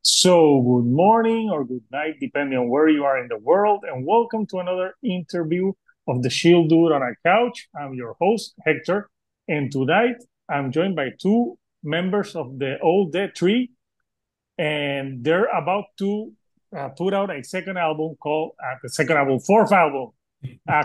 So, good morning or good night, depending on where you are in the world, and welcome to another interview of the Shield Dude on a Couch. I'm your host, Hector, and tonight I'm joined by two members of the Old Dead Tree, and they're about to put out a second album called fourth album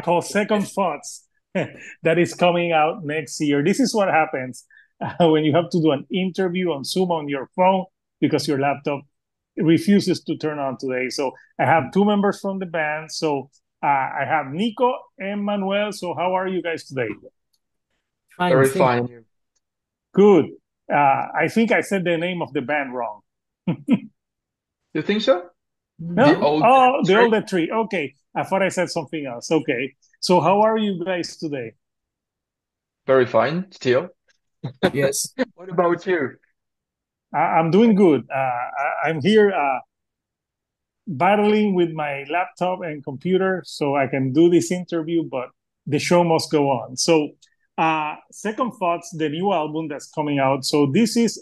called Second Thoughts, that is coming out next year. This is what happens when you have to do an interview on Zoom on your phone because your laptop refuses to turn on today. So I have two members from the band. So I have Nico and Manuel. So how are you guys today? Fine, Very thank you. fine. Good. I think I said the name of the band wrong. You think so? The No? old Oh, the tree? older tree. Okay. I thought I said something else. Okay. So how are you guys today? Very fine, still. Yes. What about you? I'm doing good. I'm here battling with my laptop and computer so I can do this interview, but the show must go on. So, Second Thoughts, the new album that's coming out. So, this is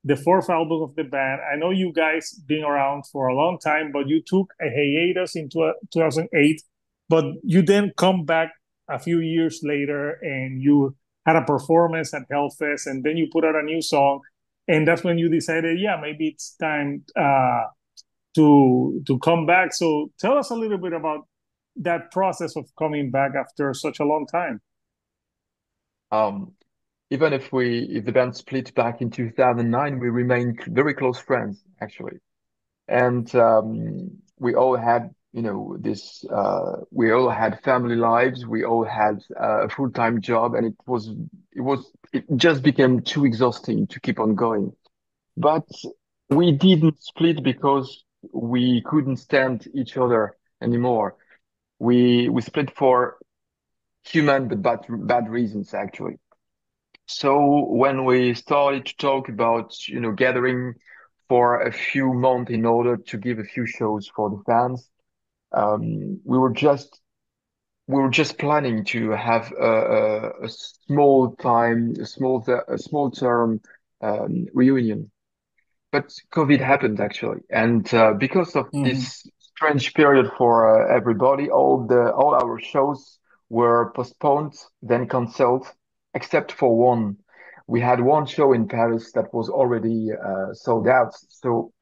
the fourth album of the band. I know you guys been around for a long time, but you took a hiatus in 2008, but you then come back a few years later and you had a performance at Hellfest, and then you put out a new song. And that's when you decided, yeah, maybe it's time to come back. So tell us a little bit about that process of coming back after such a long time. Um, Even if the band split back in 2009, we remained very close friends, actually. And we all had, we all had family lives. We all had a full-time job, and it just became too exhausting to keep on going. But we didn't split because we couldn't stand each other anymore. We split for human but bad reasons actually. So when we started to talk about, gathering for a few months in order to give a few shows for the fans, we were just planning to have a small time, a small term reunion. But COVID happened actually, and because of Mm-hmm. this strange period for everybody, all our shows were postponed, then cancelled, except for one. We had one show in Paris that was already sold out. So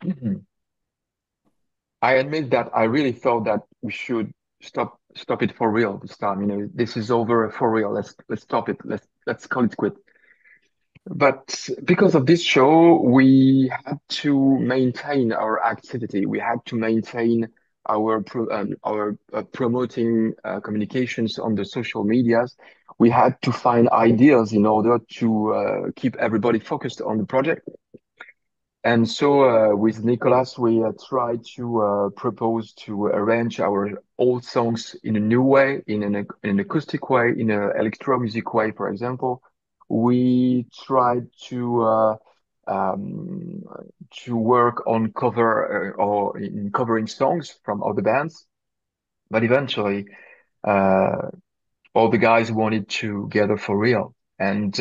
I admit that I really thought that we should stop it for real this time. This is over for real. Let's stop it. Let's call it quit. But because of this show, we had to maintain our activity. We had to maintain our promoting communications on the social medias. We had to find ideas in order to keep everybody focused on the project. And so with Nicolas, we tried to propose to arrange our old songs in a new way, in an acoustic way, in an electro music way, for example. We tried um, to work on cover or in covering songs from other bands, but eventually uh, all the guys wanted to gather for real, and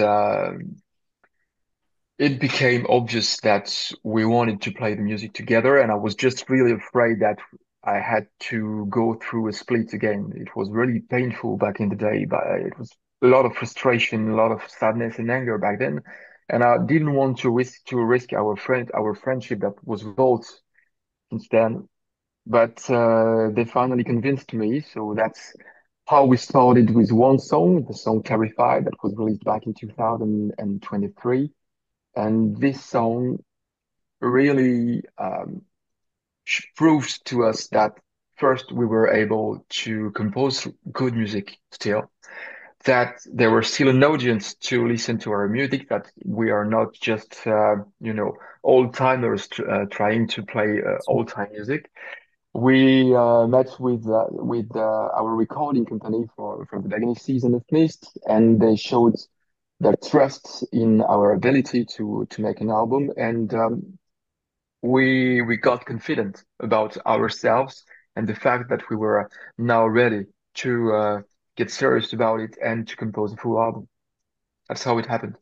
it became obvious that we wanted to play the music together, and I was just really afraid that I had to go through a split again. It was really painful back in the day, but it was a lot of frustration, a lot of sadness and anger back then. And I didn't want to risk our friendship that was built since then. But they finally convinced me, so that's how we started with one song, the song Terrified, that was released back in 2023. And this song really proves to us that first we were able to compose good music still, that there were still an audience to listen to our music, that we are not just, old timers trying to play old time music. We met with our recording company from the beginning season at least, and they showed their trust in our ability to make an album, and we got confident about ourselves and the fact that we were now ready to get serious about it and to compose a full album. That's how it happened.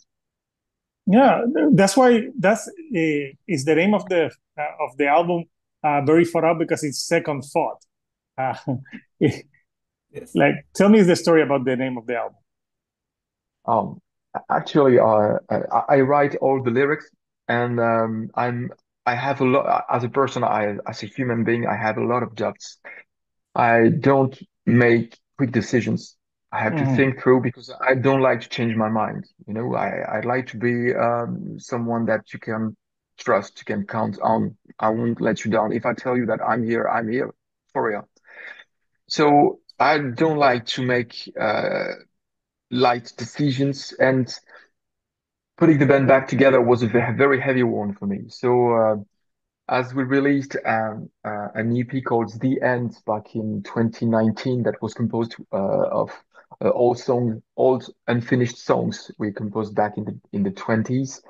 Yeah, that's why is the name of the album, very far up, because it's second thought. Uh, Yes. like, tell me the story about the name of the album. Um, Actually, I write all the lyrics, and I have a lot as a person. I as a human being, I have a lot of doubts. I don't make quick decisions. I have to Mhm. think through because I don't like to change my mind. I like to be someone that you can trust, you can count on. I won't let you down. If I tell you that I'm here for real. So I don't like to make light decisions, and putting the band back together was a very heavy one for me. So as we released an EP called The End back in 2019 that was composed of old unfinished songs we composed back in the 20s.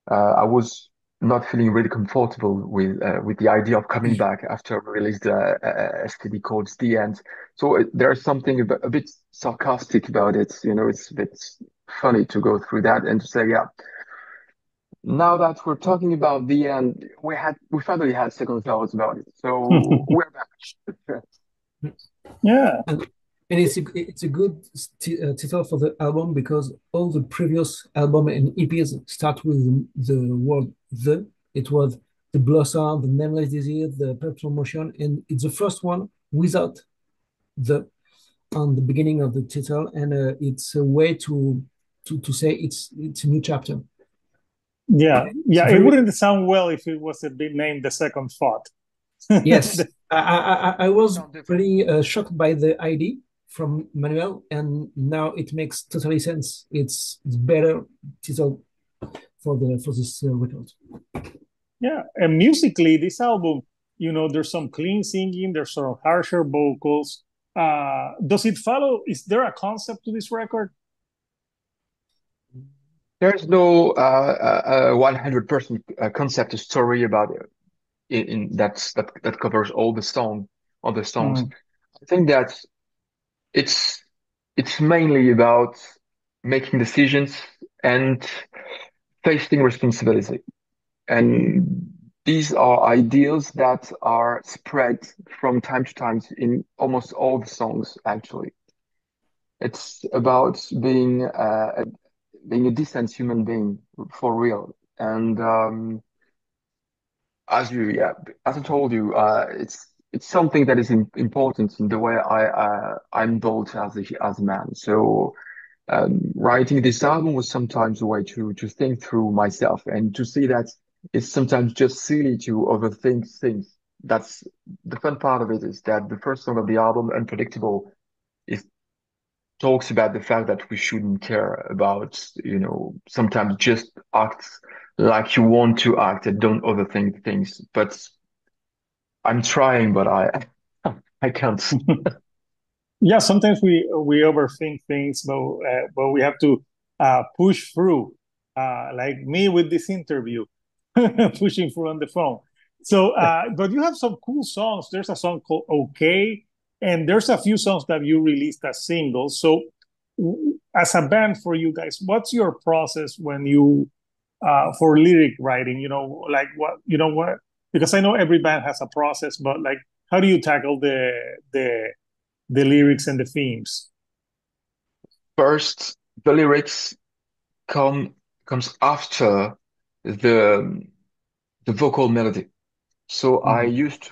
I was not feeling really comfortable with the idea of coming back after we released a STD called The End. So there's something a bit sarcastic about it. It's a bit funny to go through that and to say, yeah, now that we're talking about the end, we finally had second thoughts about it. So we're back. Yeah, And and it's a good title for the album because all the previous album and EPs start with the word the. It was the Blossom, the Nameless Disease, the Perpetual Motion, and it's the first one without the on the beginning of the title, and it's a way to say it's a new chapter. yeah, It's yeah. It very wouldn't sound well if it was a bit named the second thought. Yes. I was Sound different. pretty shocked by the idea from Manuel, and now it makes totally sense. It's better title for this record. Yeah, and musically, this album, there's some clean singing, there's some harsher vocals. Does it follow? Is there a concept to this record? There's no 100% concept story about it that covers all the songs. Mm, I think that it's it's mainly about making decisions and facing responsibility. And these are ideals that are spread from time to time in almost all the songs, actually. It's about being a decent human being for real. And yeah, as I told you, it's something that is important in the way I'm built as a man. So writing this album was sometimes a way to think through myself and to see that it's sometimes just silly to overthink things. That's the fun part of it is that the first song of the album, Unpredictable, is talks about the fact that we shouldn't care about, sometimes just act like you want to act and don't overthink things. But I'm trying, but I can't. yeah, sometimes we overthink things, but we have to push through. Like me with this interview, pushing through on the phone. So, but you have some cool songs. There's a song called "Okay," and there's a few songs that you released as singles. So, as a band, for you guys, what's your process when you for lyric writing? Like what? Because I know every band has a process, but like, how do you tackle the lyrics and the themes? First, the lyrics come comes after the the vocal melody. So I Mhm. used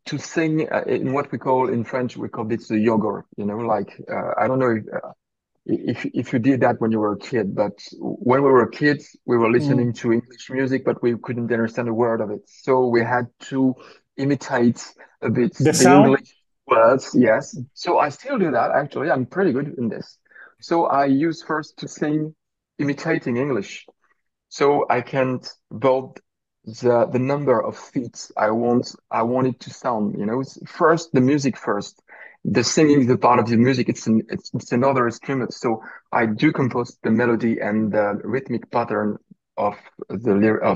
to sing in what we call in French we call this the yogurt. Like I don't know if you did that when you were a kid, but when we were kids, we were listening Mm. to English music, but we couldn't understand a word of it. So we had to imitate a bit The the sound. English words. Yes. So I still do that, actually. I'm pretty good in this. So I use first to sing imitating English. So I can build the number of feet I want it to sound. First the music first. The singing is the part of the music. It's another instrument. So I do compose the melody and the rhythmic pattern of of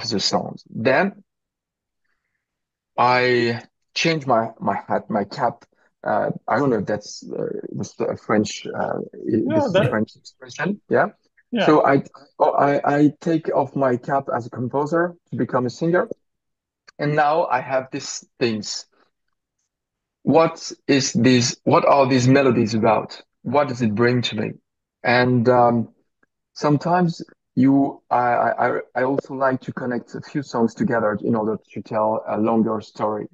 the songs. Then I change my hat, my cap. I don't know if that's this is a French Yeah, this is a French expression. Yeah. Yeah. So I take off my cap as a composer to become a singer, and now I have these things. What are these melodies about? What does it bring to me? And sometimes I also like to connect a few songs together in order to tell a longer story.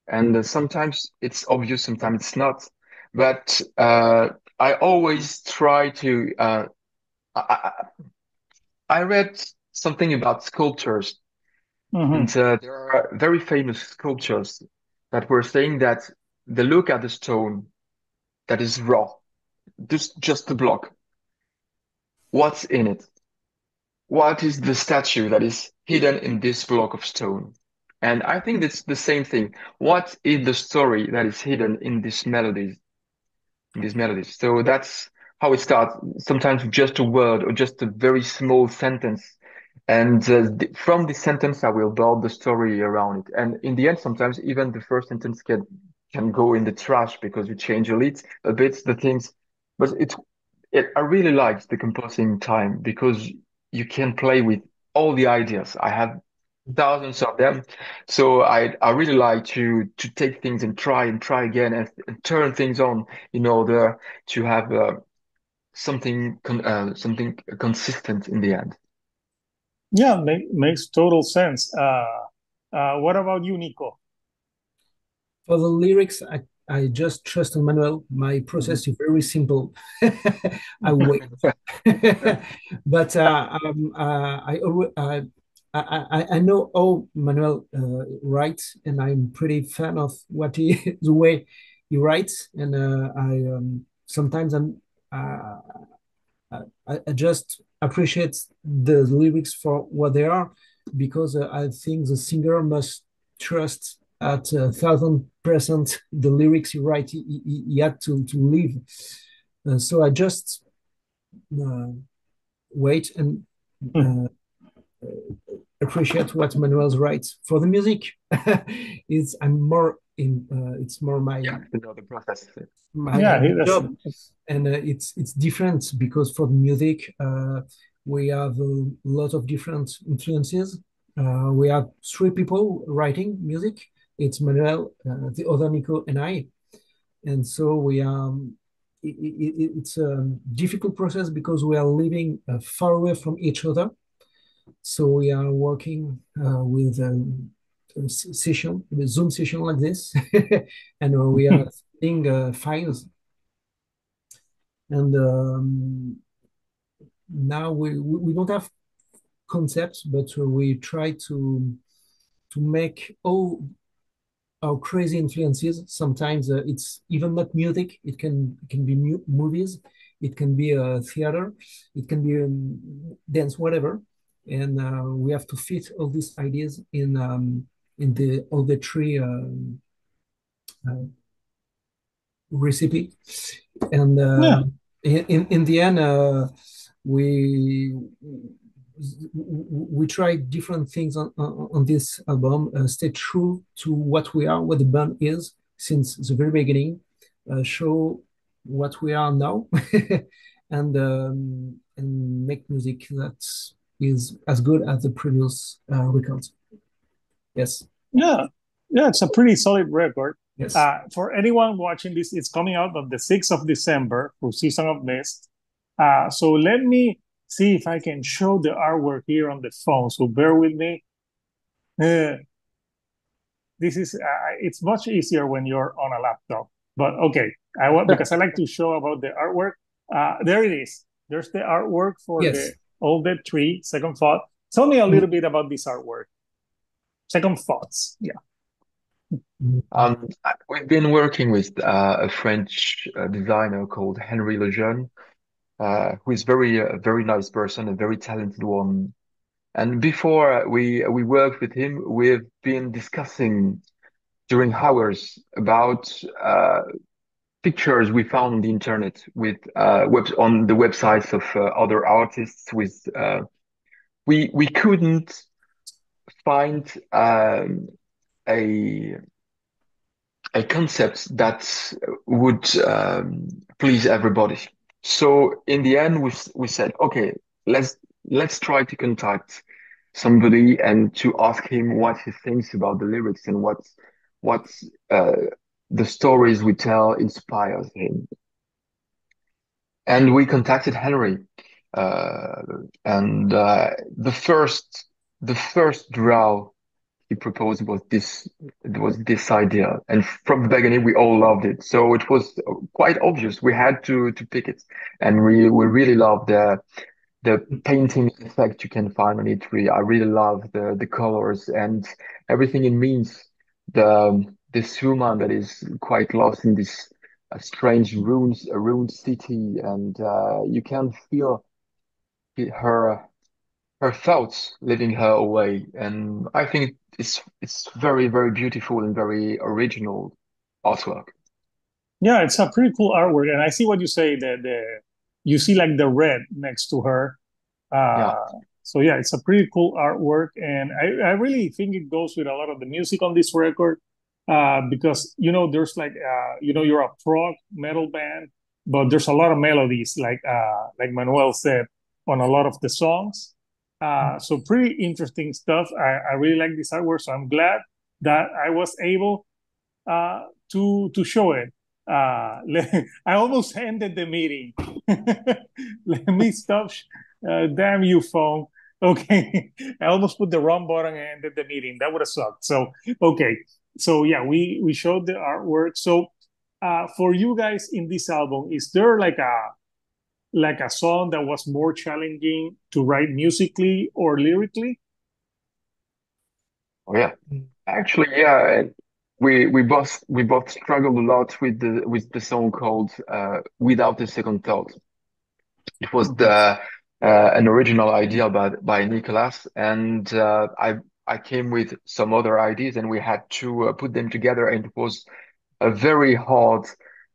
And sometimes it's obvious, sometimes it's not. But I always try to. I, I read something about sculptures, and Hmm. there are very famous sculptures that were saying that they look at the stone that is raw, just the block. What's in it? What is the statue that is hidden in this block of stone? And I think that's the same thing. What is the story that is hidden in these melodies? In these melodies. So that's how it starts. Sometimes with just a word or just a very small sentence. And from this sentence, I will build the story around it. And in the end, sometimes even the first sentence can go in the trash because you change a bit the things. But I really like the composing time because you can play with all the ideas. I have thousands of them. So I really like to take things and try again and turn things on in order to have something consistent in the end. Yeah, makes total sense. What about you, Nico? For the lyrics, I just trust on Manuel. My Mhm. process is very simple. I wait. But I know how Manuel writes, and I'm pretty fan of the way he writes. And sometimes uh, I just appreciate the lyrics for what they are, because I think the singer must trust at 1,000% the lyrics he had to live. So I just uh, wait and uh, appreciate what Manuel's writes. For the music, it's more Yeah, another process. Yeah, my that's job, and it's different because for the music we have a lot of different influences. We have three people writing music. It's Manuel, the other Nico, and I. And so it's a difficult process because we are living far away from each other. So we are working with a session, a Zoom session like this, and we are sending files. And now we don't have concepts, but we try to make all our crazy influences. Sometimes it's even not music. It can be movies, it can be theater, it can be dance, whatever. And we have to fit all these ideas in the all the three uh, recipe. And yeah, in the end, we we tried different things on this album. Stay true to what we are, what the band is since the very beginning. Show what we are now, and make music that is as good as the previous records. Yes, yeah, yeah. It's a pretty solid record. yes, For anyone watching this, it's coming out on the 6th of December for Season of Mist. So let me see if I can show the artwork here on the phone. So bear with me. Uh, this is it's much easier when you're on a laptop. But okay, I want because I like to show about the artwork. There it is. There's the artwork for the yes. all the tree. Second thought. Tell me a Mm, little bit about this artwork. Second thoughts. Yeah. mm, We've been working with a French designer called Henry Lejeune, who is a very nice person, a very talented one. And before we worked with him, we've been discussing during hours about pictures we found on the internet with on the websites of other artists. We couldn't find a a concept that would please everybody. So in the end, we said, okay, let's let's try to contact somebody and to ask him what he thinks about the lyrics and what uh, the stories we tell inspires him. And we contacted Henry, uh, and the first draw he proposed was this idea, and from the beginning we all loved it. So it was quite obvious we had to pick it, and we really loved the painting effect you can find on it. I really love the colors and everything it means. This woman that is quite lost in this strange ruined city, and you can feel her her thoughts leading her away. And I think it's very, very beautiful and very original artwork. Yeah, it's a pretty cool artwork, and I see what you say. The you see like the red next to her. Yeah, So yeah, it's a pretty cool artwork, and I really think it goes with a lot of the music on this record. Because there's like you're a prog metal band, but there's a lot of melodies, like Manuel said, on a lot of the songs. So pretty interesting stuff. I really like this artwork, so I'm glad that I was able to show it. I almost ended the meeting. Let me stop. Damn you, phone. Okay, I almost put the wrong button and ended the meeting. That would have sucked. So okay, so yeah, we showed the artwork. So for you guys in this album, is there like a song that was more challenging to write musically or lyrically? oh yeah. Actually, yeah, and we both struggled a lot with the song called "Without a Second Thought." It was Mhm. an original idea by Nicolas, and I came with some other ideas, and we had to put them together, and it was a very hard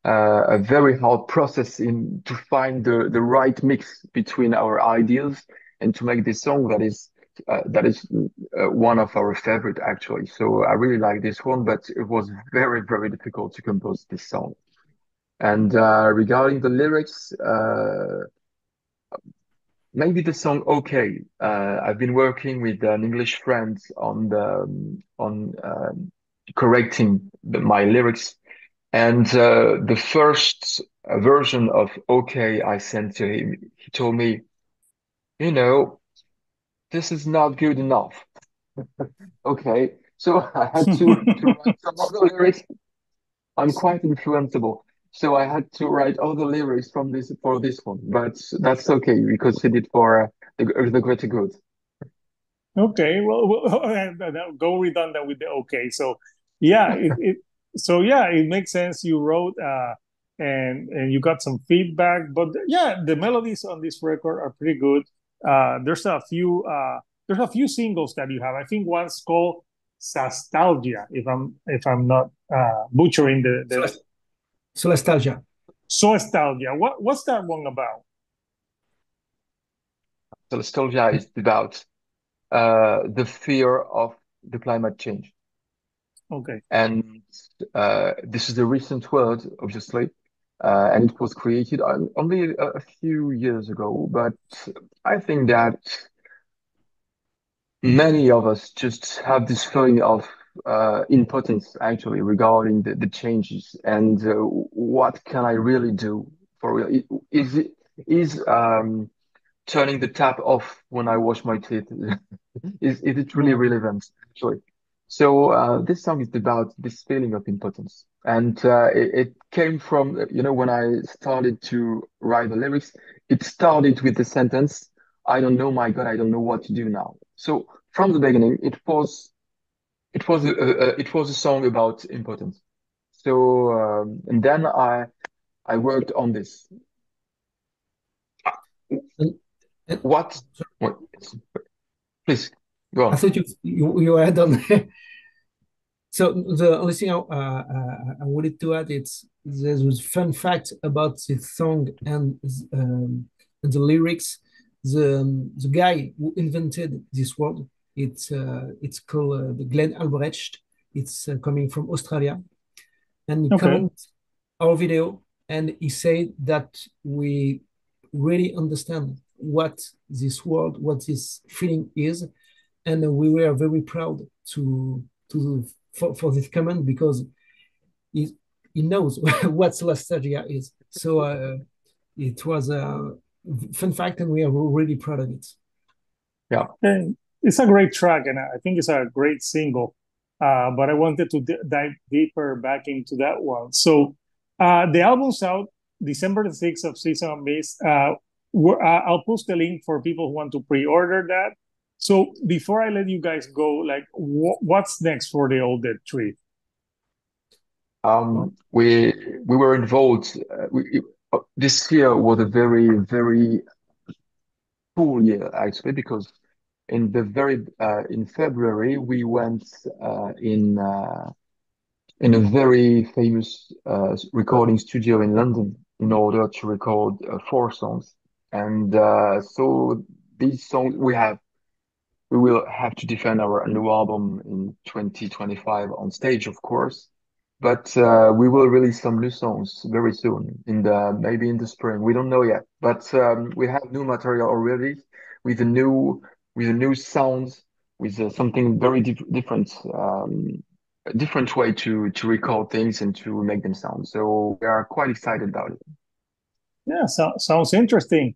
a very hard process in to find the right mix between our ideas and to make this song that is one of our favorite actually. So I really like this one, but it was very, very difficult to compose this song. And regarding the lyrics, maybe the song "Okay." I've been working with an English friend on correcting my lyrics, and the first version of "Okay" I sent to him, he told me, you know, this is not good enough. Okay, so I had to write some other lyrics. I'm quite influenceable, so I had to write all the lyrics from this for this one, but that's okay because he did for the greater good. Okay, go redundant with the okay. So yeah, it makes sense. You wrote and you got some feedback, but yeah, the melodies on this record are pretty good. There's a few singles that you have. I think one's called Sastalgia, if I'm not butchering the Solastalgia. Nostalgia. What's that one about? So nostalgia is about the fear of the climate change. Okay, And this is a recent word, obviously, and it was created only a few years ago. But I think that many of us just have this feeling of impotence, actually, regarding the changes and what can I really do for real? Is turning the tap off when I wash my teeth is it really Mhm. relevant actually? So this song is about this feeling of impotence, and it came from when I started to write the lyrics, it started with the sentence, "I don't know, my God, I don't know what to do now." So from the beginning, it was a song about impotence. So and then I worked on this. And, and What? What? Please go I on. thought you had on. So the only thing I wanted to add is there was fun fact about the song and the lyrics. The guy who invented this word, it's called the Glenn Albrecht. It's coming from Australia, and he Okay. commented our video. and he said that we really understand what this world, what this feeling is, and we were very proud to for this comment because he, he knows what nostalgia is. So it was a fun fact, and we are really proud of it. Yeah. And it's a great track, and I think it's a great single. But I wanted to dive deeper back into that one. So the album's out December the 6th of Season of Mist. I'll post the link for people who want to pre-order that. So before I let you guys go, like what's next for the Old Dead Tree? We were involved. This year was a very cool year actually because in February we went in a very famous recording studio in London in order to record 4 songs. And so these songs we will have to defend our new album in 2025 on stage, of course. But we will release some new songs very soon, in the maybe in the spring. We don't know yet, but we have new material already with a new sound, with something very different, a different way to record things and to make them sound. So we are quite excited about it. Yeah, sounds interesting.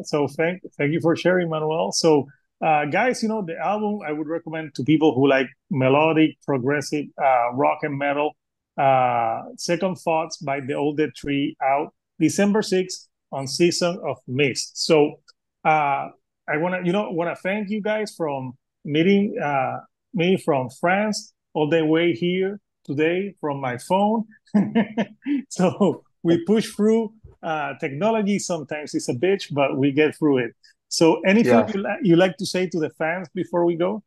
So thank you for sharing, Manuel. So, guys, the album I would recommend to people who like melodic, progressive rock and metal. Second Thoughts by the Old Dead Tree, out December 6th on Season of Mist. So, I wanna thank you guys from meeting me from France all the way here today from my phone. So we push through. Technology sometimes is a bitch, but we get through it. So, anything Yes. you like to say to the fans before we go?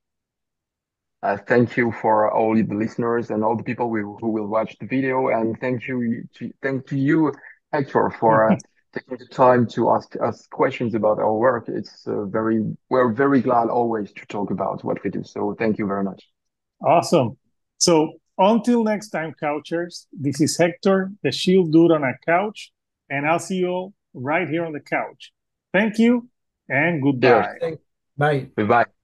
Thank you for all the listeners and all the people who will watch the video, and thank to you, Hector, for taking the time to ask us questions about our work. We're very glad always to talk about what we do. So thank you very much. Awesome. So, until next time, couchers, this is Hector, the shield dude on a couch, and I'll see you all right here on the couch. Thank you and Cheers. goodbye. Bye. Goodbye.